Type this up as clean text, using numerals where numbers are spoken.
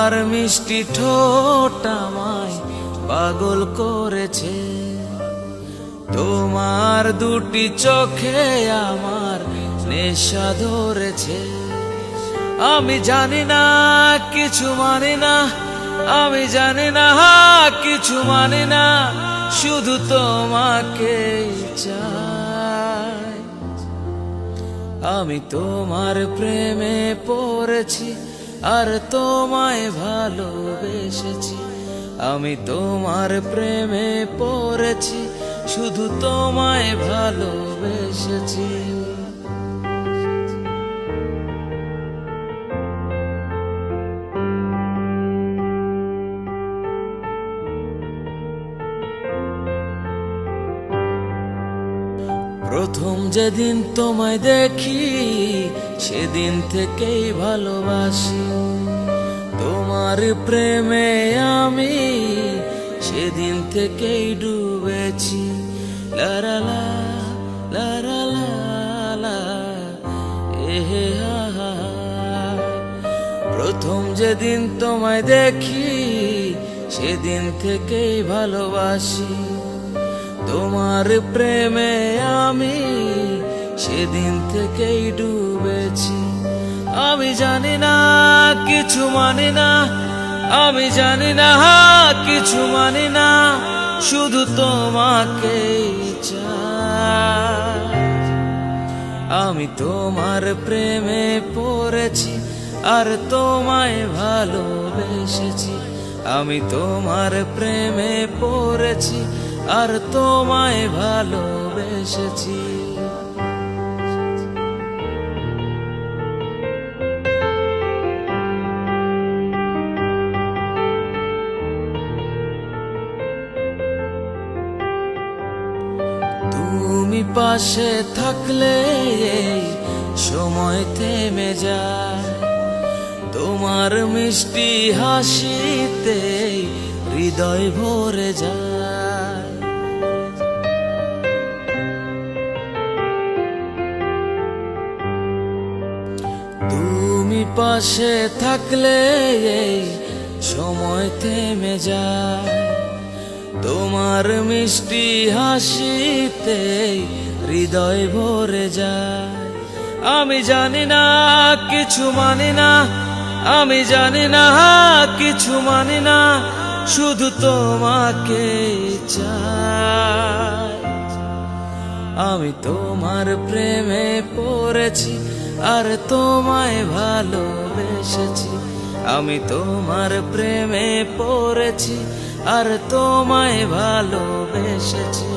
তোমার মিষ্টি ঠোঁট আমায় পাগল করেছে, তোমার দুটি চোখে আমার নেশা ধরেছে। আমি জানি না কিছু মানি না, আমি জানি না কিছু মানি না, শুধু তোমাকে চাই। আমি তোমার প্রেমে পড়েছি আর তোমায় ভালোবেসেছি, আমি তোমার প্রেমে পড়েছি শুধু তোমায় ভালোবেসেছি। প্রথম যেদিন তোমায় দেখি সেদিন থেকেই ভালোবাসি, তোমার প্রেমে আমি সেদিন থেকেই ডুবেছি। লারালা লারালা লা এহে হা হা। প্রথম যেদিন তোমায় দেখি সেদিন থেকেই ভালোবাসি, তোমার প্রেমে আমি সেদিন থেকেই ডুবেছি। আমি জানি না কিছু মানি না, আমি জানি না কিছু মানি না, শুধু তোমাকে চাই। আমি তোমার প্রেমে পড়েছি আর তোমায় ভালোবেসেছি, আমি তোমার প্রেমে পড়েছি আর তোমায় ভালোবেসেছি। তুমি পাশে থাকলে এই সময় থেমে যায়, তোমার মিষ্টি হাসিতে হৃদয় ভরে যায়। তুমি পাশে থাকলে এই সময় থেমে যায়, তোমার মিষ্টি হাসিতে হৃদয় ভরে যায়। আমি জানি না কিছু মানি না, আমি জানি না কিছু মানি না, শুধু তোমাকে চাই। আমি তোমার প্রেমে পড়েছি আর তোমায় ভালোবেসেছি, আমি তোমার প্রেমে পড়েছি আর তোমায় ভালোবেসেছি।